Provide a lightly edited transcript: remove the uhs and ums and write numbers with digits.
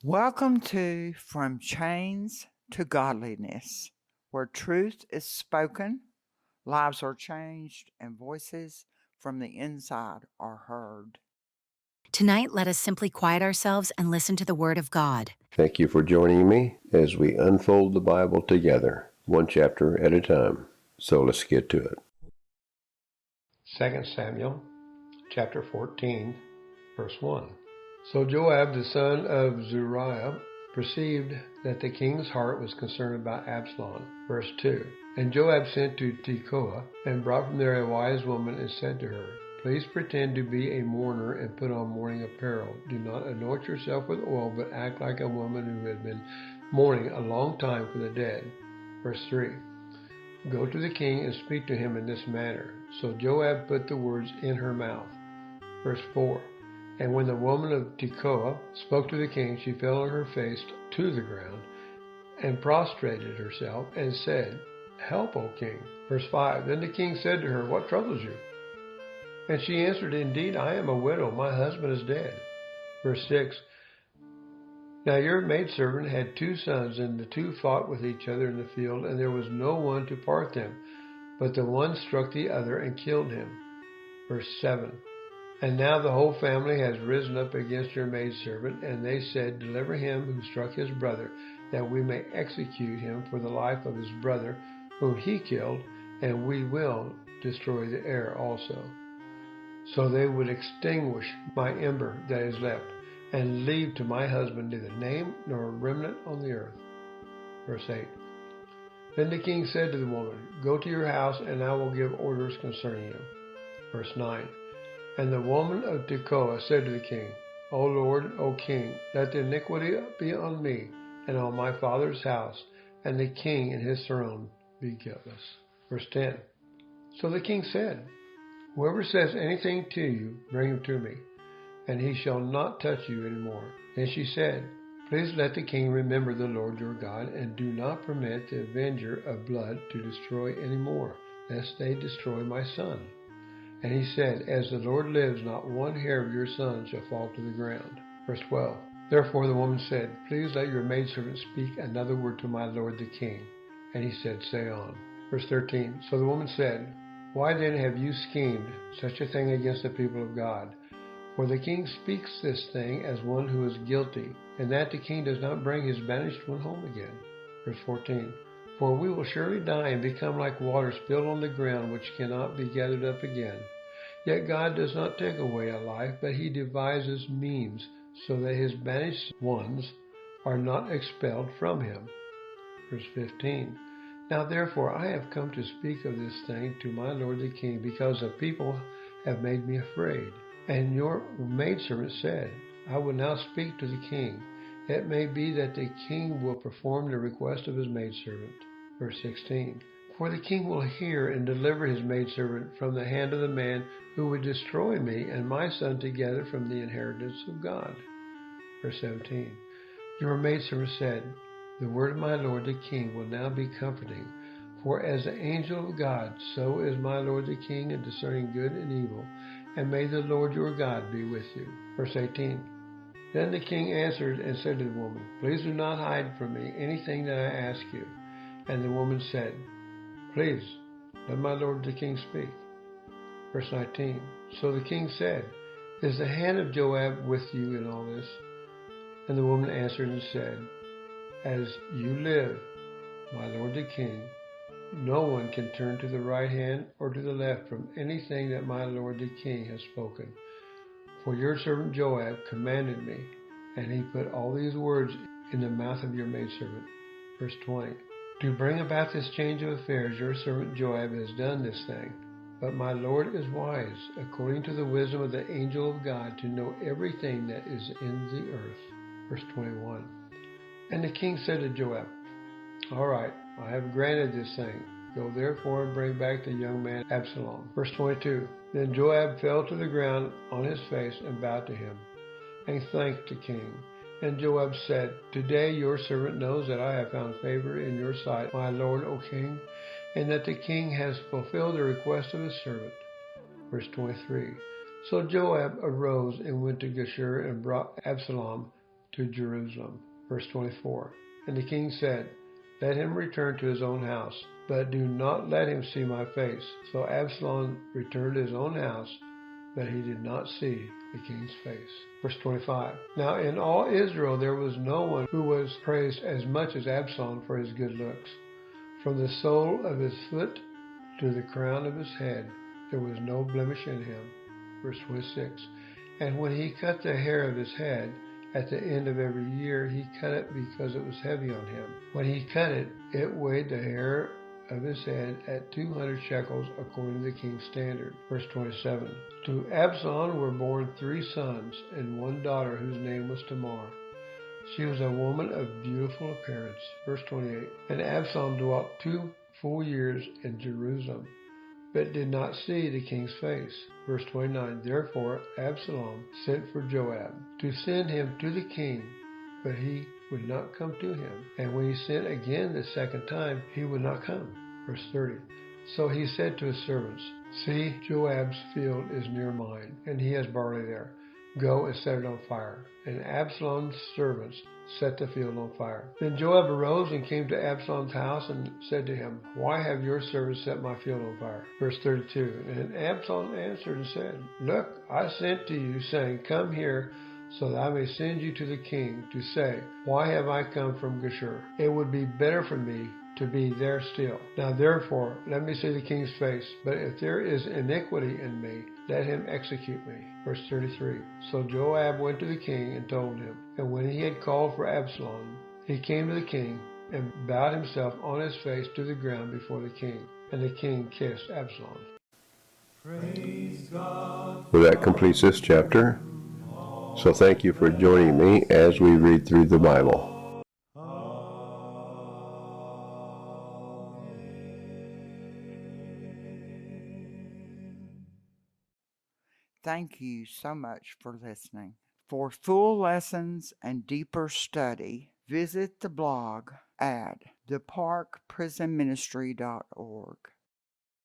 Welcome to From Chains to Godliness, where truth is spoken, lives are changed, and voices from the inside are heard. Tonight, let us simply quiet ourselves and listen to the Word of God. Thank you for joining me as we unfold the Bible together, one chapter at a time. So let's get to it. 2 Samuel chapter 14, verse 1. So Joab the son of Zeruiah perceived that the king's heart was concerned about Absalom. Verse 2. And Joab sent to Tekoa and brought from there a wise woman and said to her, Please pretend to be a mourner and put on mourning apparel. Do not anoint yourself with oil, but act like a woman who had been mourning a long time for the dead. Verse 3. Go to the king and speak to him in this manner. So Joab put the words in her mouth. Verse 4. And when the woman of Tekoa spoke to the king, she fell on her face to the ground and prostrated herself and said, Help, O king. Verse 5. Then the king said to her, What troubles you? And she answered, Indeed, I am a widow. My husband is dead. Verse 6. Now your maidservant had 2 sons, and the 2 fought with each other in the field, and there was no one to part them. But the one struck the other and killed him. Verse 7. And now the whole family has risen up against your maidservant, and they said, Deliver him who struck his brother, that we may execute him for the life of his brother, whom he killed, and we will destroy the heir also. So they would extinguish my ember that is left, and leave to my husband neither name nor a remnant on the earth. Verse 8. Then the king said to the woman, Go to your house, and I will give orders concerning you. Verse 9. And the woman of Tekoa said to the king, O Lord, O king, let the iniquity be on me and on my father's house, and the king and his throne be guiltless. Verse 10. So the king said, Whoever says anything to you, bring him to me, and he shall not touch you any more. Then she said, Please let the king remember the Lord your God, and do not permit the avenger of blood to destroy any more, lest they destroy my son. And he said, As the Lord lives, not one hair of your son shall fall to the ground. Verse 12. Therefore the woman said, Please let your maidservant speak another word to my lord the king. And he said, Say on. Verse 13. So the woman said, Why then have you schemed such a thing against the people of God? For the king speaks this thing as one who is guilty, and that the king does not bring his banished one home again. Verse 14. For we will surely die and become like water spilled on the ground, which cannot be gathered up again. Yet God does not take away a life, but he devises means so that his banished ones are not expelled from him. Verse 15. Now therefore I have come to speak of this thing to my lord the king, because the people have made me afraid. And your maidservant said, I will now speak to the king. It may be that the king will perform the request of his maidservant. Verse 16. For the king will hear and deliver his maidservant from the hand of the man who would destroy me and my son together from the inheritance of God. Verse 17. Your maidservant said, The word of my lord the king will now be comforting. For as the angel of God, so is my lord the king in discerning good and evil. And may the Lord your God be with you. Verse 18. Then the king answered and said to the woman, Please do not hide from me anything that I ask you. And the woman said, Please, let my lord the king speak. Verse 19. So the king said, Is the hand of Joab with you in all this? And the woman answered and said, As you live, my lord the king, no one can turn to the right hand or to the left from anything that my lord the king has spoken. For your servant Joab commanded me, and he put all these words in the mouth of your maidservant. Verse 20. To bring about this change of affairs, your servant Joab has done this thing. But my Lord is wise, according to the wisdom of the angel of God, to know everything that is in the earth. Verse 21. And the king said to Joab, All right, I have granted this thing. Go therefore and bring back the young man Absalom. Verse 22. Then Joab fell to the ground on his face and bowed to him, and thanked the king. And Joab said, Today your servant knows that I have found favor in your sight, my lord, O king, and that the king has fulfilled the request of his servant. Verse 23. So Joab arose and went to Geshur and brought Absalom to Jerusalem. Verse 24. And the king said, Let him return to his own house, but do not let him see my face. So Absalom returned to his own house, but he did not see the king's face. Verse 25. Now in all Israel there was no one who was praised as much as Absalom for his good looks. From the sole of his foot to the crown of his head, there was no blemish in him. Verse 26. And when he cut the hair of his head, at the end of every year he cut it because it was heavy on him. When he cut it, it weighed the hair of his head at 200 shekels according to the king's standard. Verse 27. To Absalom were born 3 sons and 1 daughter whose name was Tamar. She was a woman of beautiful appearance. Verse 28. And Absalom dwelt 2 full years in Jerusalem, but did not see the king's face. Verse 29. Therefore Absalom sent for Joab to send him to the king, but he would not come to him. And when he sent again the second time, he would not come. Verse 30. So he said to his servants, See, Joab's field is near mine, and he has barley there. Go and set it on fire. And Absalom's servants set the field on fire. Then Joab arose and came to Absalom's house and said to him, Why have your servants set my field on fire? Verse 32. And Absalom answered and said, Look, I sent to you, saying, Come here, so that I may send you to the king to say, Why have I come from Geshur? It would be better for me to be there still. Now therefore, let me see the king's face. But if there is iniquity in me, let him execute me. Verse 33. So Joab went to the king and told him. And when he had called for Absalom, he came to the king and bowed himself on his face to the ground before the king. And the king kissed Absalom. Well, that completes this chapter. So thank you for joining me as we read through the Bible. Thank you so much for listening. For full lessons and deeper study, visit the blog at theparkprisonministry.org.